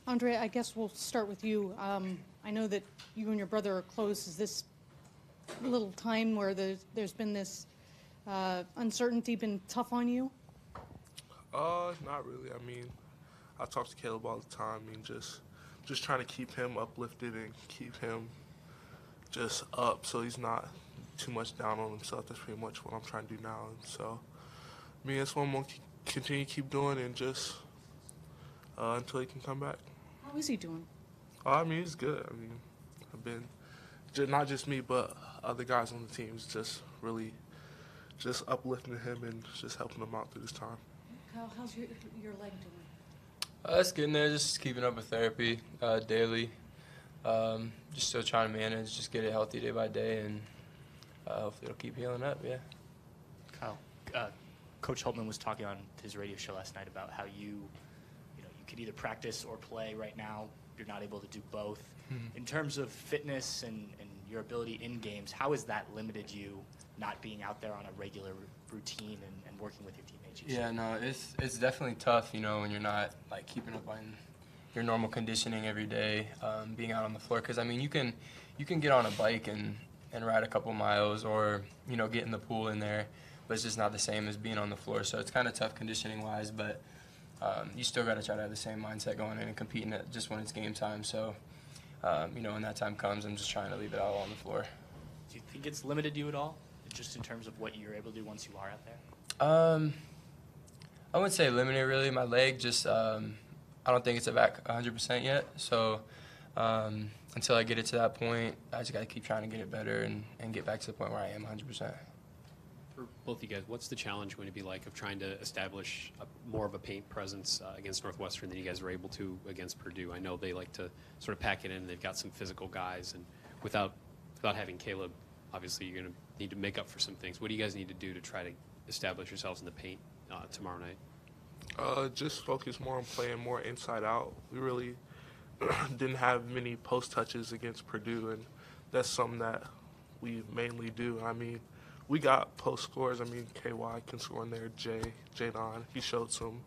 Andre, I guess we'll start with you. I know that you and your brother are close. Is this little time where there's been this uncertainty been tough on you? Not really. I mean, I talk to Kaleb all the time. I mean, just trying to keep him uplifted and keep him just up so he's not too much down on himself. That's pretty much what I'm trying to do now. And so, I mean, that's what I'm going to continue to keep doing and just until he can come back. How is he doing? I mean, he's good. I mean, I've been, not just me, but other guys on the team is just really just uplifting him and just helping him out through this time. Kyle, how's your leg doing? It's getting there, just keeping up with therapy daily. Just still trying to manage, just get it healthy day by day, and hopefully it'll keep healing up, yeah. Kyle, Coach Holtmann was talking on his radio show last night about how you could either practice or play. Right now, you're not able to do both. Mm-hmm. In terms of fitness and your ability in games, how has that limited you not being out there on a regular routine and working with your teammates? Yeah, no, it's definitely tough, when you're not like keeping up on your normal conditioning every day, being out on the floor. Because I mean, you can get on a bike and ride a couple miles, or get in the pool in there, but it's just not the same as being on the floor. So it's kind of tough conditioning wise, but you still got to try to have the same mindset going in and competing at just when it's game time. So when that time comes, I'm just trying to leave it all on the floor. Do you think it's limited you at all, just in terms of what you're able to do once you are out there? I wouldn't say limited really. My leg just I don't think it's back 100% yet. So until I get it to that point, I just got to keep trying to get it better and get back to the point where I am 100%. For both of you guys, what's the challenge going to be like of trying to establish more of a paint presence against Northwestern than you guys were able to against Purdue? I know they like to sort of pack it in. They've got some physical guys, and without having Kaleb, obviously you're going to need to make up for some things. What do you guys need to do to try to establish yourselves in the paint tomorrow night? Just focus more on playing more inside out. We really didn't have many post touches against Purdue, and that's something that we mainly do. I mean, we got post scores. I mean, KY can score in there. Jadon, he showed some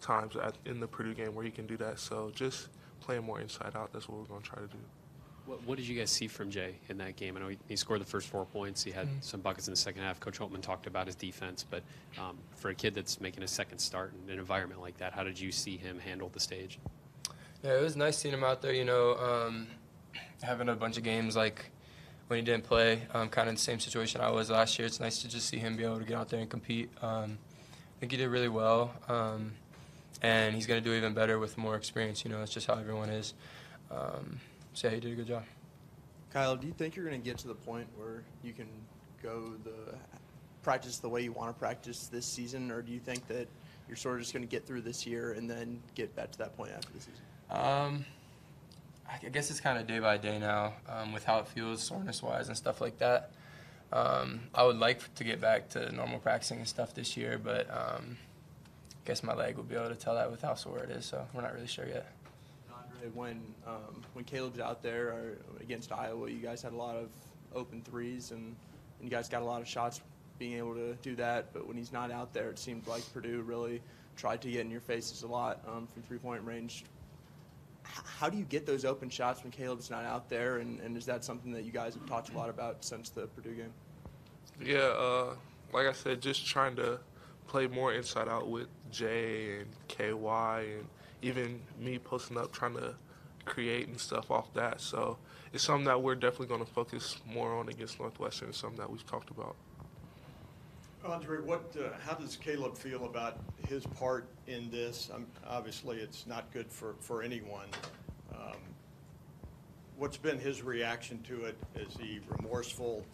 times in the Purdue game where he can do that. So just playing more inside out, that's what we're going to try to do. What did you guys see from Jay in that game? I know he scored the first 4 points. He had some buckets in the second half. Coach Holtmann talked about his defense. But for a kid that's making a second start in an environment like that, how did you see him handle the stage? Yeah, it was nice seeing him out there, having a bunch of games like when he didn't play, kind of the same situation I was last year. It's nice to just see him be able to get out there and compete. I think he did really well, and he's going to do even better with more experience. It's just how everyone is. So, yeah, he did a good job. Kyle, do you think you're going to get to the point where you can go practice the way you want to practice this season, or do you think that you're sort of just going to get through this year and then get back to that point after the season? I guess it's kind of day by day now with how it feels soreness-wise and stuff like that. I would like to get back to normal practicing and stuff this year, but I guess my leg will be able to tell that with how sore it is, so we're not really sure yet. Andre, when Kaleb's out there against Iowa, you guys had a lot of open threes, and you guys got a lot of shots being able to do that. But when he's not out there, it seemed like Purdue really tried to get in your faces a lot from three-point range. How do you get those open shots when Kaleb's not out there, and is that something that you guys have talked a lot about since the Purdue game? Yeah, like I said, just trying to play more inside out with Jay and KY and even me posting up, trying to create and stuff off that. So it's something that we're definitely going to focus more on against Northwestern. It's something that we've talked about. Andre, how does Kaleb feel about his part in this? Obviously, it's not good for anyone. What's been his reaction to it? Is he remorseful,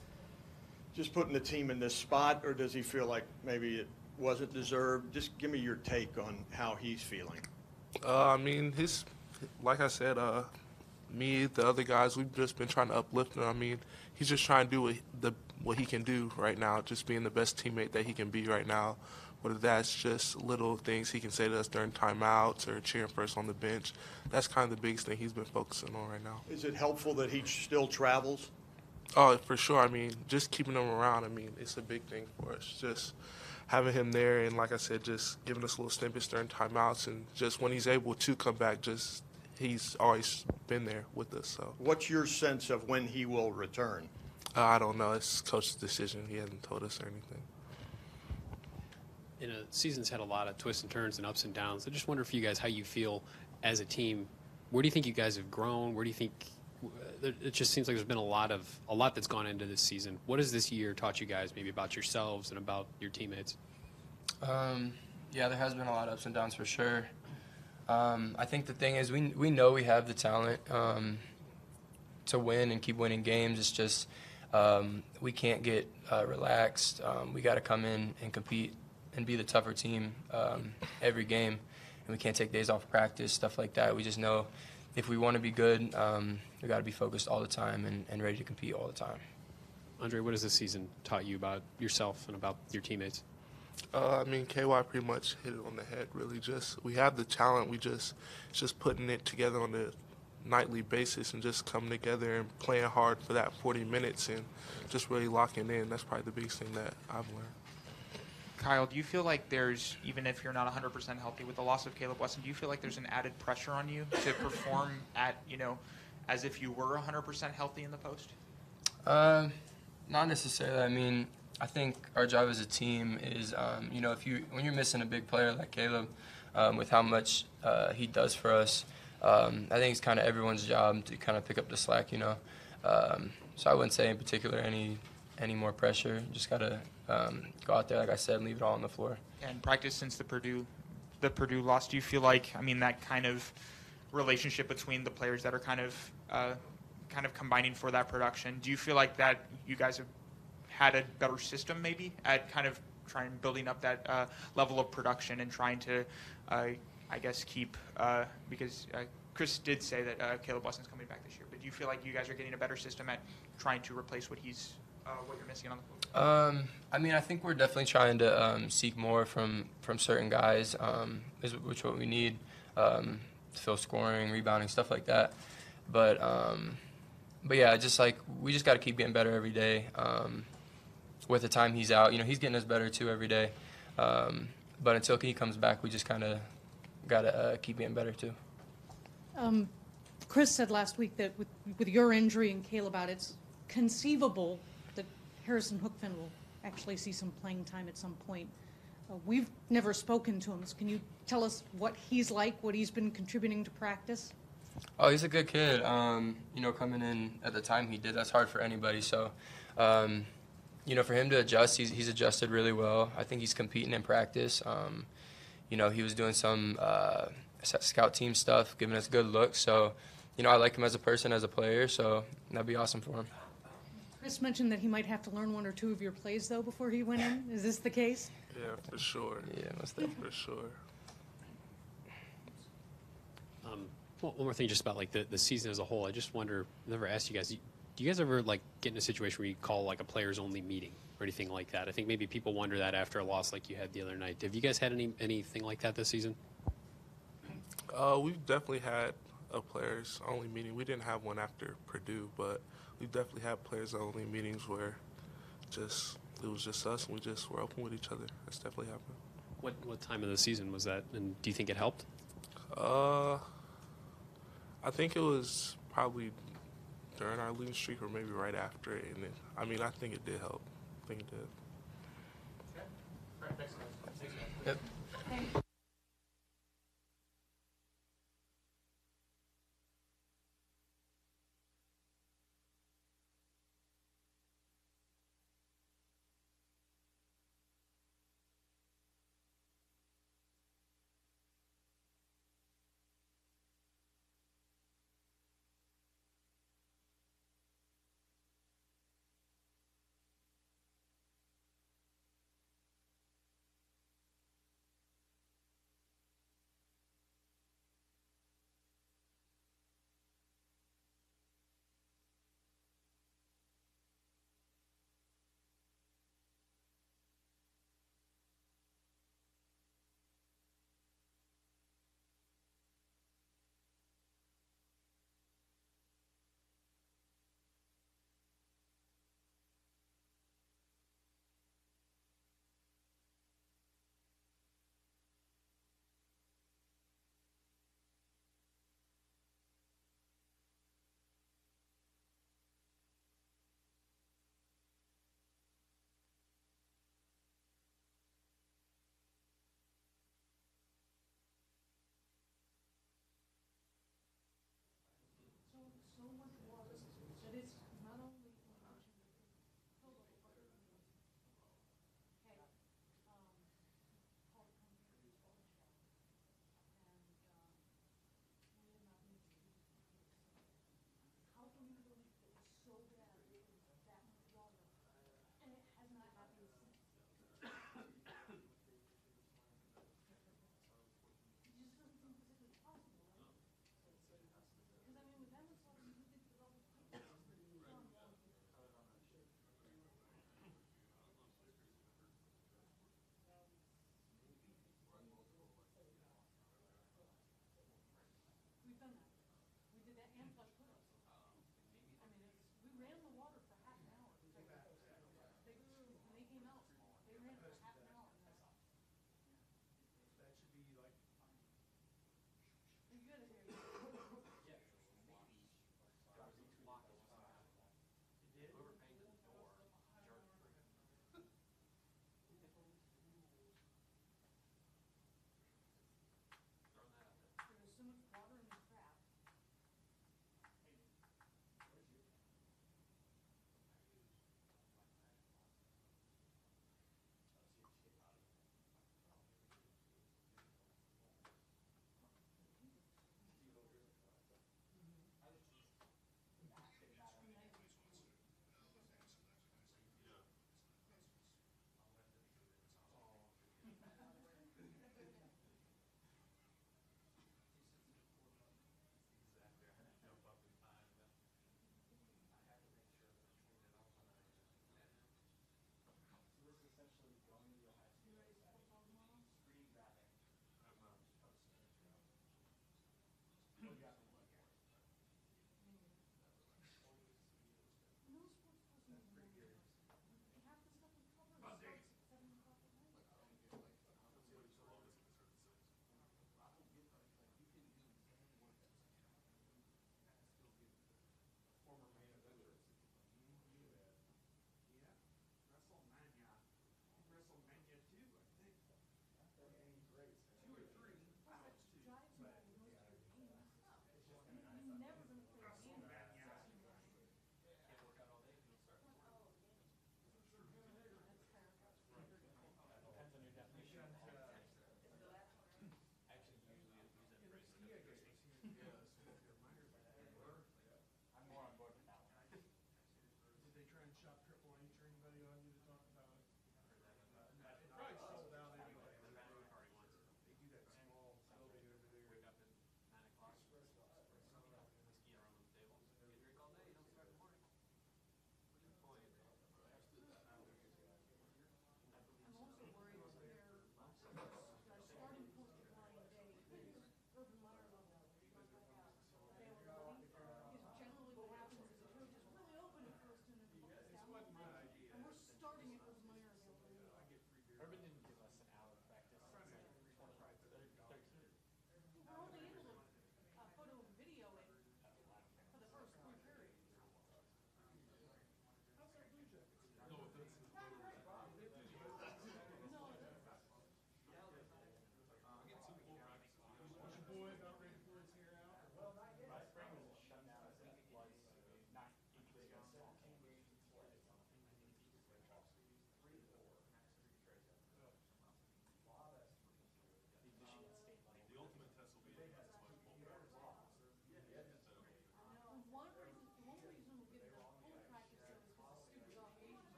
just putting the team in this spot, or does he feel like maybe it wasn't deserved? Just give me your take on how he's feeling. I mean, like I said, me, the other guys, we've just been trying to uplift him. I mean, he's just trying to do what he can do right now, just being the best teammate that he can be right now. Whether that's just little things he can say to us during timeouts or cheering for us on the bench, that's kind of the biggest thing he's been focusing on right now. Is it helpful that he still travels? Oh, for sure. I mean, just keeping him around, I mean, it's a big thing for us. Just having him there and, like I said, just giving us little snippets during timeouts, and just when he's able to come back, just he's always been there with us. So What's your sense of when he will return? I don't know. It's coach's decision. He hasn't told us or anything. In a season's had a lot of twists and turns and ups and downs. I just wonder for you guys how you feel as a team. Where do you think you guys have grown? Where do you think it just seems like there's been a lot that's gone into this season. What has this year taught you guys maybe about yourselves and about your teammates? Yeah, there has been a lot of ups and downs for sure. I think the thing is we know we have the talent to win and keep winning games. It's just we can't get relaxed. We got to come in and compete and be the tougher team every game. And we can't take days off practice, stuff like that. We just know if we want to be good, we got to be focused all the time and ready to compete all the time. Andre, what has this season taught you about yourself and about your teammates? I mean, KY pretty much hit it on the head. Really, we have the talent. We just putting it together on a nightly basis and just coming together and playing hard for that 40 minutes and just really locking in. That's probably the biggest thing that I've learned. Kyle, do you feel like there's, even if you're not 100% healthy with the loss of Kaleb Wesson, do you feel like there's an added pressure on you to perform at, as if you were 100% healthy in the post? Not necessarily. I mean, I think our job as a team is, when you're missing a big player like Kaleb, with how much he does for us, I think it's kind of everyone's job to kind of pick up the slack, So I wouldn't say in particular any more pressure. Just got to go out there, like I said, and leave it all on the floor. And practice since the Purdue loss, do you feel like, that kind of relationship between the players that are kind of combining for that production, do you feel like that you guys have had a better system maybe at kind of building up that level of production and trying to, keep, because Chris did say that Kaleb Wesson's coming back this year, but do you feel like you guys are getting a better system at trying to replace what you're missing on the floor? I think we're definitely trying to seek more from certain guys, which what we need to fill scoring, rebounding, stuff like that. But yeah, we just got to keep getting better every day. With the time he's out, he's getting us better too every day. But until he comes back, we just kind of got to keep getting better too. Chris said last week that with your injury and Kaleb out, it's conceivable that Harrison Hookfin will actually see some playing time at some point. We've never spoken to him. So can you tell us what he's like, what he's been contributing to practice? Oh, he's a good kid. Coming in at the time he did, that's hard for anybody. So, for him to adjust, he's adjusted really well. I think he's competing in practice. He was doing some scout team stuff, giving us good looks. So, I like him as a person, as a player. So that'd be awesome for him. Chris mentioned that he might have to learn one or two of your plays, though, before he went in. Is this the case? Yeah, for sure. Yeah, most definitely. For sure. Well, one more thing just about the season as a whole. I just wonder, I never asked you guys, do you guys ever get in a situation where you call a players only meeting or anything like that? I think maybe people wonder that after a loss like you had the other night. Have you guys had anything like that this season? We've definitely had a players only meeting. We didn't have one after Purdue, but we've definitely had players only meetings where it was just us and we just were open with each other. That's definitely happened. What time of the season was that, and do you think it helped? I think it was probably during our losing streak or maybe right after it. And I think it did help. I think it did. Okay. All right, thanks, guys. Yep. Thanks.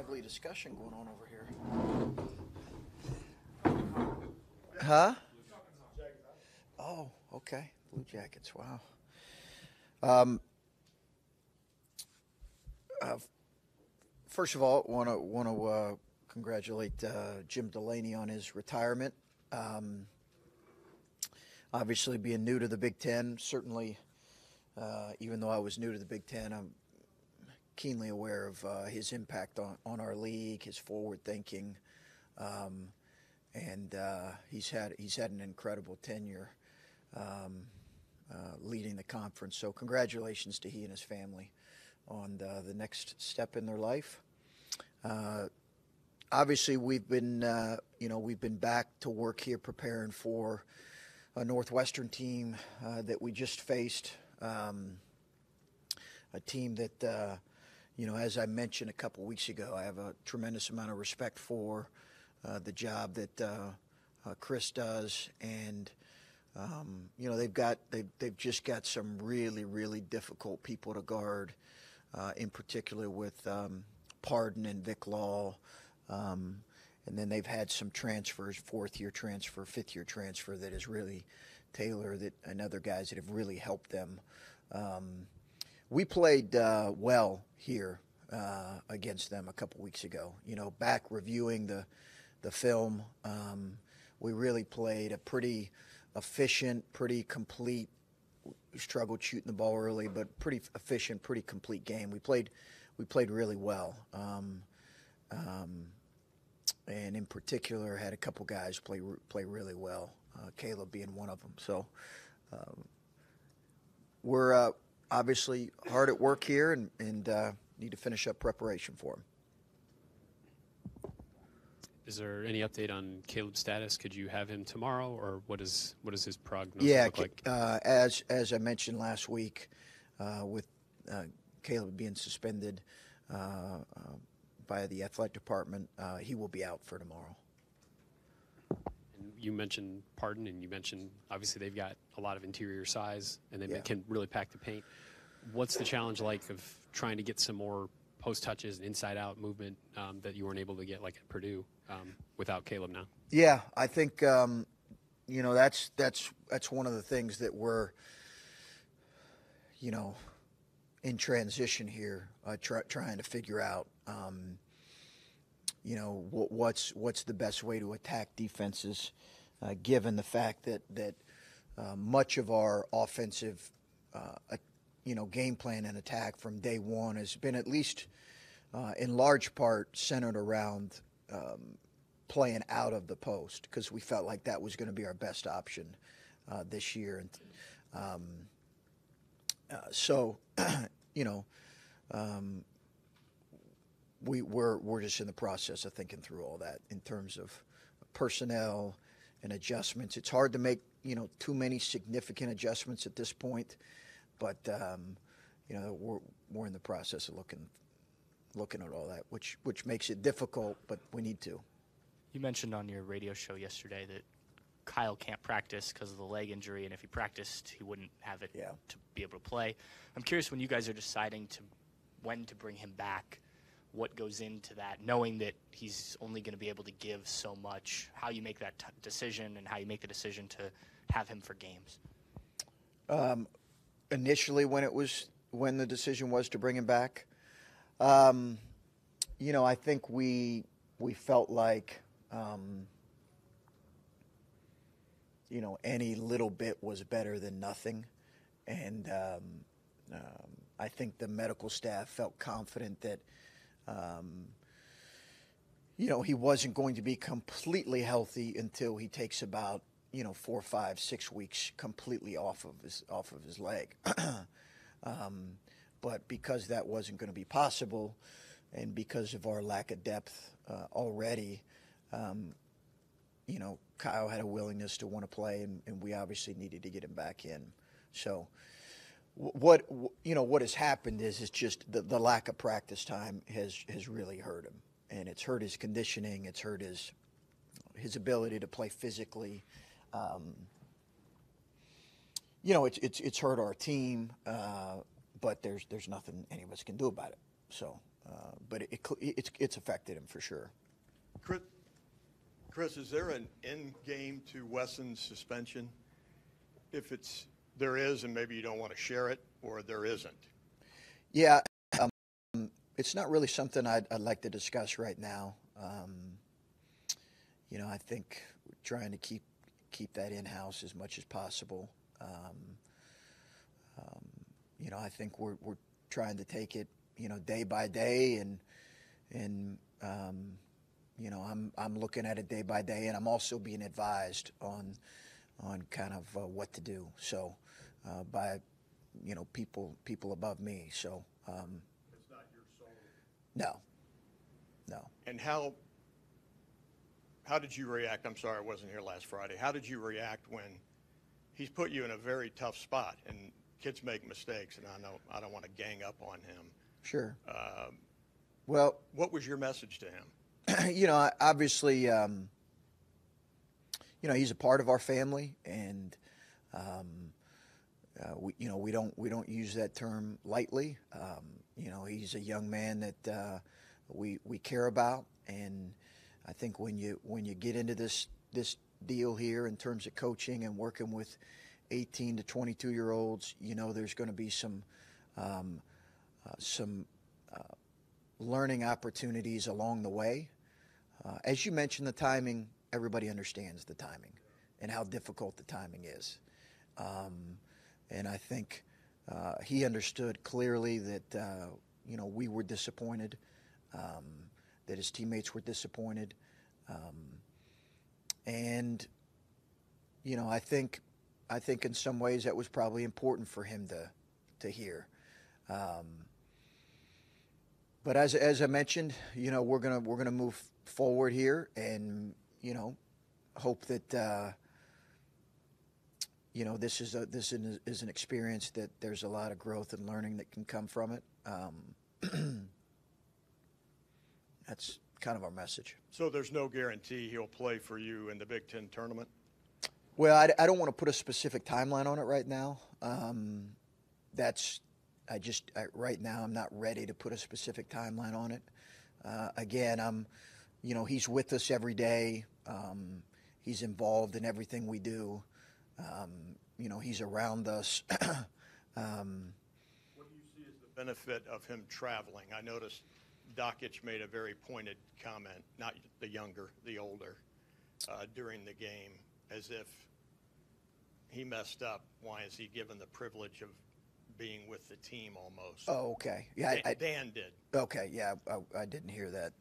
lively discussion going on over here. Huh? Oh, okay. Blue Jackets. Wow. First of all, want to congratulate Jim Delaney on his retirement. Obviously, being new to the Big Ten, certainly, even though I was new to the Big Ten, I'm keenly aware of his impact on our league, his forward thinking, and he's had an incredible tenure leading the conference. So congratulations to he and his family on the next step in their life. Obviously, we've been back to work here preparing for a Northwestern team that we just faced, a team that, as I mentioned a couple weeks ago, I have a tremendous amount of respect for the job that Chris does, and they've just got some really, really difficult people to guard, in particular with Pardon and Vic Law. And then they've had some transfers, fourth-year transfer, fifth-year transfer that is really Taylor and other guys that have really helped them. We played well here against them a couple weeks ago. Back reviewing the film, we really played a pretty efficient, pretty complete. We struggled shooting the ball early, but pretty efficient, pretty complete game. We played really well. And in particular, had a couple guys play really well, Kaleb being one of them. So we're obviously hard at work here and need to finish up preparation for him. Is there any update on Kaleb's status? Could you have him tomorrow, or what is his prognosis look like? As I mentioned last week, with Kaleb being suspended by the athletic department, he will be out for tomorrow. And you mentioned Pardon, and you mentioned obviously they've got a lot of interior size, and they can really pack the paint. What's the challenge like of trying to get some more post touches and inside-out movement that you weren't able to get like at Purdue without Kaleb now? Yeah, I think that's one of the things that we're in transition here, trying to figure out. What's the best way to attack defenses, given the fact that much of our offensive game plan and attack from day one has been at least in large part centered around playing out of the post, because we felt like that was going to be our best option this year. And we're just in the process of thinking through all that in terms of personnel and adjustments. It's hard to make too many significant adjustments at this point, but we're in the process of looking at all that, which makes it difficult, but we need to. You mentioned on your radio show yesterday that Kyle can't practice because of the leg injury, and if he practiced, he wouldn't have it to be able to play. I'm curious, when you guys are deciding when to bring him back, what goes into that, knowing that he's only going to be able to give so much, how you make that decision and how you make the decision to have him for games? Initially, when the decision was to bring him back, I think we felt like any little bit was better than nothing, and I think the medical staff felt confident that he wasn't going to be completely healthy until he takes about 4, 5, 6 weeks completely off of his leg. But because that wasn't going to be possible, and because of our lack of depth already, Kyle had a willingness to want to play, and we obviously needed to get him back in. So what has happened is just the lack of practice time has really hurt him, and it's hurt his conditioning, it's hurt his ability to play physically. It's hurt our team, but there's nothing any of us can do about it. So but it's affected him for sure. Chris, is there an end game to Wesson's suspension? If there is, and maybe you don't want to share it, or there isn't? Yeah, it's not really something I'd like to discuss right now. I think we're trying to keep that in-house as much as possible. I think we're trying to take it, day by day, and I'm looking at it day by day, and I'm also being advised on kind of what to do. So by people above me. So it's not your sole. No. And how did you react? I'm sorry I wasn't here last Friday. How did you react when he's put you in a very tough spot, and kids make mistakes, and I don't want to gang up on him. Sure. Well, what was your message to him? Obviously, he's a part of our family, and we don't use that term lightly. He's a young man that we care about, and I think when you get into this deal here in terms of coaching and working with 18 to 22-year-olds, there's going to be some learning opportunities along the way. As you mentioned, the timing, everybody understands the timing and how difficult the timing is. And I think he understood clearly that, we were disappointed, that his teammates were disappointed. And I think in some ways that was probably important for him to hear. But as I mentioned, we're gonna move forward here, and hope that this is an experience that there's a lot of growth and learning that can come from it. That's kind of our message. So there's no guarantee he'll play for you in the Big Ten tournament? Well, I don't want to put a specific timeline on it right now. Right now I'm not ready to put a specific timeline on it. Again, he's with us every day. He's involved in everything we do. He's around us. What do you see as the benefit of him traveling? I noticed Dockich made a very pointed comment, not the younger, the older, during the game, as if he messed up. Why is he given the privilege of being with the team almost? Oh, okay. Yeah, Dan did. Okay, yeah, I didn't hear that.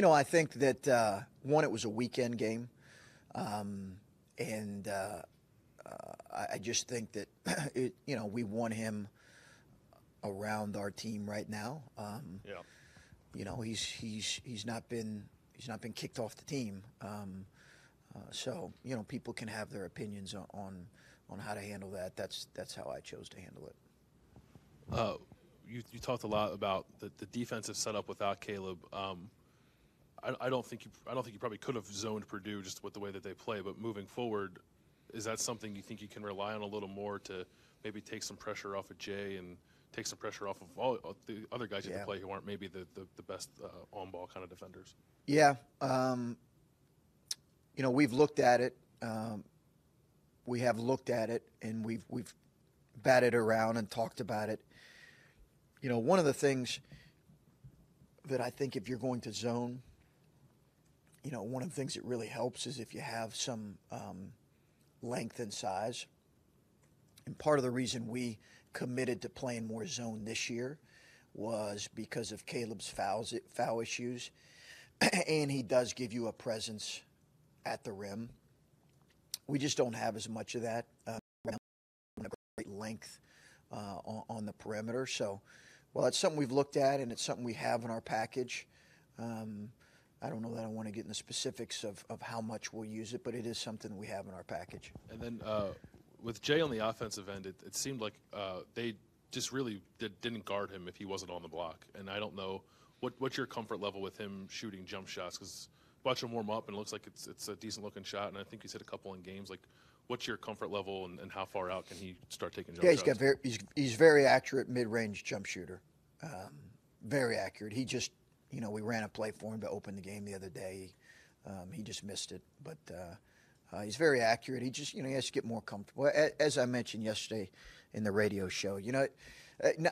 I think that one, it was a weekend game, and I just think that we want him around our team right now. He's not been kicked off the team, so people can have their opinions on how to handle that. That's how I chose to handle it. You talked a lot about the defensive setup without Kaleb. I don't think you probably could have zoned Purdue just with the way that they play. But moving forward, is that something you think you can rely on a little more to maybe take some pressure off of Jay and take some pressure off of all the other guys you have to play who aren't maybe the best on-ball kind of defenders? Yeah. We've looked at it. We have looked at it, and we've batted around and talked about it. One of the things that I think if you're going to zone, one of the things that really helps is if you have some length and size. And part of the reason we committed to playing more zone this year was because of Kaleb's foul issues. And he does give you a presence at the rim. We just don't have as much of that. Great length on the perimeter. So, well, it's something we've looked at, and it's something we have in our package. I don't know that I want to get in the specifics of how much we'll use it, but it is something we have in our package. And then with Jay on the offensive end, it seemed like they just really didn't guard him if he wasn't on the block. And I don't know what's your comfort level with him shooting jump shots, because watch him warm up and it looks like it's a decent looking shot, and I think he's hit a couple in games. Like, what's your comfort level and how far out can he start taking jump shots? He's very accurate mid-range jump shooter. Very accurate. He just, we ran a play for him to open the game the other day. He just missed it, but he's very accurate. He just, he has to get more comfortable. As I mentioned yesterday in the radio show,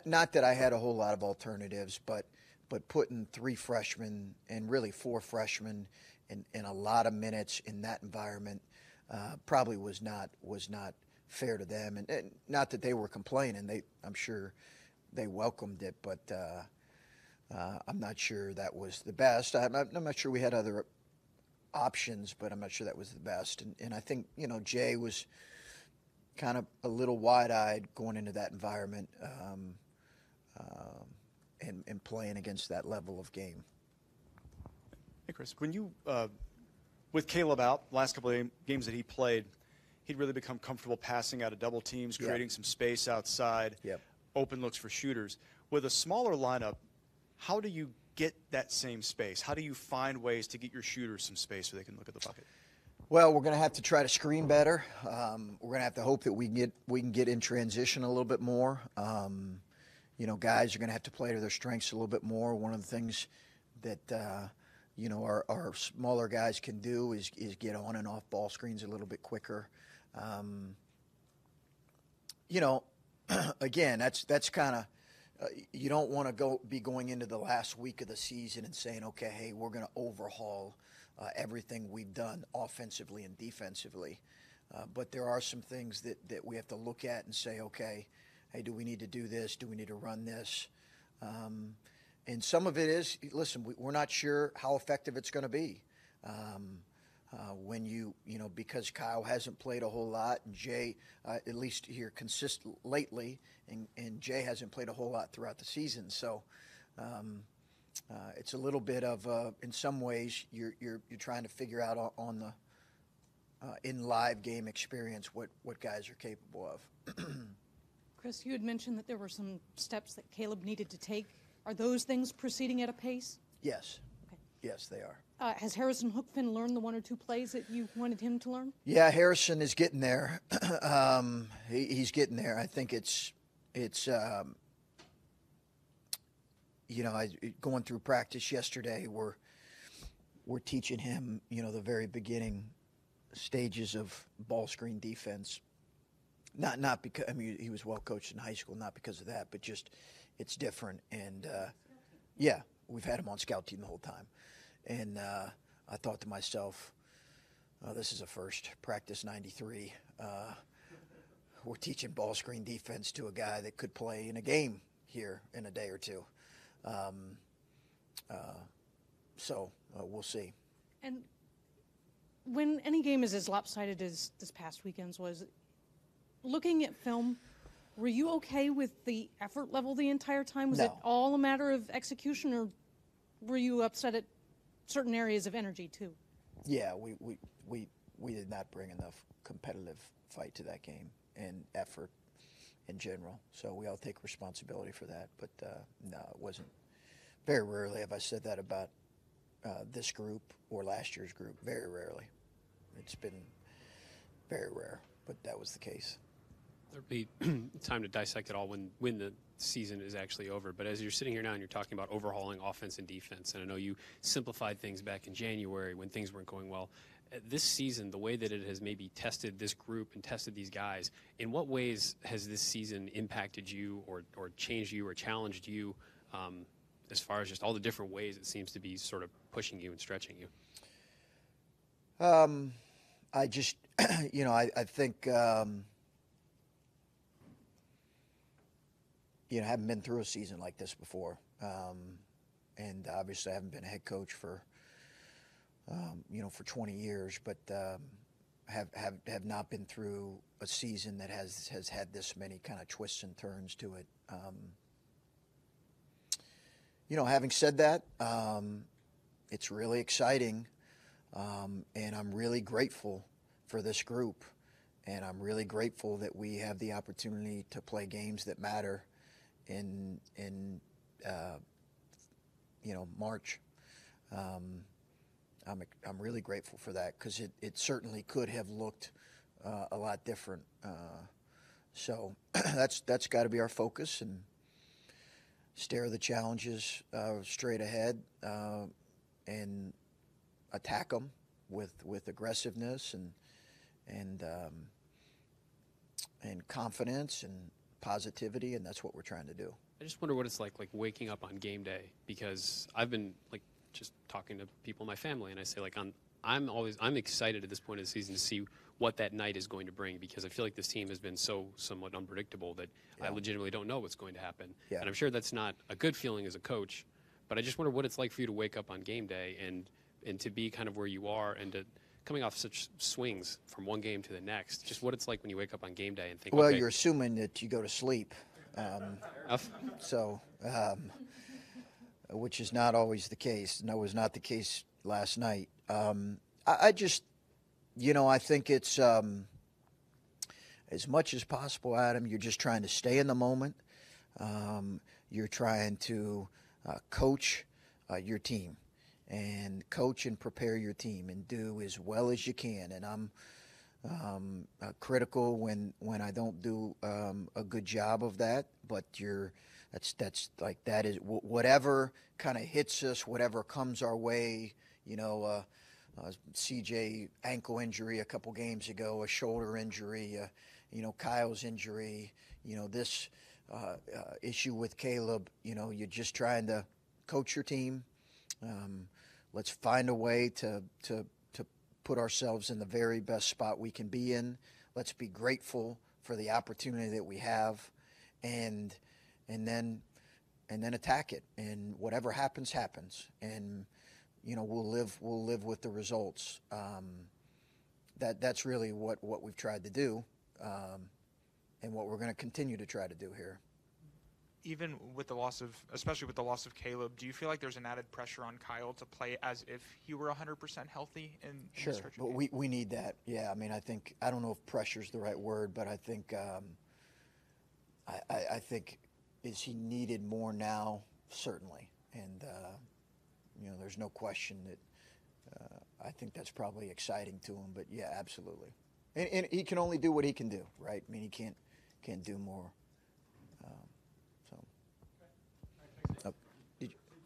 not that I had a whole lot of alternatives, but putting 3 freshmen and really 4 freshmen in a lot of minutes in that environment probably was not fair to them. And not that they were complaining. I'm sure they welcomed it, but I'm not sure that was the best. I'm not sure we had other options, but I'm not sure that was the best. And I think, Jay was kind of a little wide-eyed going into that environment and playing against that level of game. Hey, Chris, when you, with Kaleb out, last couple of games that he played, he'd really become comfortable passing out of double teams, creating some space outside, open looks for shooters. With a smaller lineup, how do you get that same space? How do you find ways to get your shooters some space so they can look at the bucket? Well, we're going to have to try to screen better. We're going to have to hope that we can get in transition a little bit more. Guys are going to have to play to their strengths a little bit more. One of the things that our smaller guys can do is get on and off ball screens a little bit quicker. Again, that's kind of you don't want to be going into the last week of the season and saying, okay, hey, we're going to overhaul everything we've done offensively and defensively. But there are some things that we have to look at and say, okay, hey, do we need to do this? Do we need to run this? And some of it is, listen, we're not sure how effective it's going to be. When because Kyle hasn't played a whole lot, and Jay, at least here lately, and Jay hasn't played a whole lot throughout the season. So it's a little bit of, in some ways, you're trying to figure out on the in live game experience what guys are capable of. Chris, you had mentioned that there were some steps that Kaleb needed to take. Are those things proceeding at a pace? Yes. Okay. Yes, they are. Has Harrison Hookfin learned the 1 or 2 plays that you wanted him to learn? Yeah, Harrison is getting there. He's getting there. I think it's going through practice yesterday, we're teaching him, the very beginning stages of ball screen defense. Not because, he was well coached in high school, not because of that, but just it's different. And yeah, we've had him on scout team the whole time. And I thought to myself, this is a first, practice 93. We're teaching ball screen defense to a guy that could play in a game here in a day or two. So we'll see. And when any game is as lopsided as this past weekend's was, looking at film, were you okay with the effort level the entire time? Was it all a matter of execution, or were you upset at certain areas of energy too? Yeah, we did not bring enough competitive fight to that game and effort in general. So we all take responsibility for that. But no, it wasn't. Very rarely have I said that about this group or last year's group. Very rarely. It's been very rare, but that was the case. There'll be time to dissect it all when the season is actually over. But as you're sitting here now and you're talking about overhauling offense and defense, and I know you simplified things back in January when things weren't going well. This season, the way that it has maybe tested this group and tested these guys, in what ways has this season impacted you or changed you or challenged you as far as just all the different ways it seems to be sort of pushing you and stretching you? I just, I think, haven't been through a season like this before. And obviously I haven't been a head coach for 20 years, but have not been through a season that has had this many kind of twists and turns to it. Having said that, it's really exciting, and I'm really grateful for this group, and I'm really grateful that we have the opportunity to play games that matter in March. I'm really grateful for that because it certainly could have looked a lot different. So that's got to be our focus, and stare the challenges straight ahead and attack them with aggressiveness and confidence and positivity, and that's what we're trying to do. I just wonder what it's like waking up on game day, because I've been just talking to people in my family, and I say I'm excited at this point of the season to see what that night is going to bring, because I feel like this team has been somewhat unpredictable that I legitimately don't know what's going to happen. Yeah. And I'm sure that's not a good feeling as a coach, but I just wonder what it's like for you to wake up on game day and to be kind of where you are and to coming off such swings from one game to the next, just what it's like when you wake up on game day and think, well, okay, you're assuming that you go to sleep. Which is not always the case. No, it was not the case last night. I just, I think it's as much as possible, Adam, you're just trying to stay in the moment. You're trying to coach your team and coach and prepare your team and do as well as you can. And I'm critical when I don't do a good job of that, but that's like that is whatever kind of hits us, whatever comes our way. CJ ankle injury a couple games ago, a shoulder injury, Kyle's injury, this issue with Kaleb. You're just trying to coach your team. Let's find a way to put ourselves in the very best spot we can be in. Let's be grateful for the opportunity that we have, and then attack it. And whatever happens, happens. And we'll live with the results. That's really what we've tried to do, and what we're going to continue to try to do here. Even with especially with the loss of Kaleb, do you feel like there's an added pressure on Kyle to play as if he were 100% healthy in Sure, the stretch of but games? we need that. Yeah, I mean, I don't know if pressure is the right word, but I think I think is he needed more now? Certainly, and there's no question that I think that's probably exciting to him. But yeah, absolutely, and he can only do what he can do, right? I mean, he can't do more. Did you? When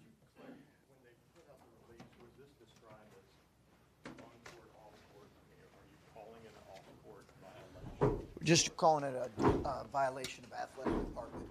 they put out the release, was this described as on-court, off-court? I mean, are you calling it an off-court violation? Just calling it a violation of athletic department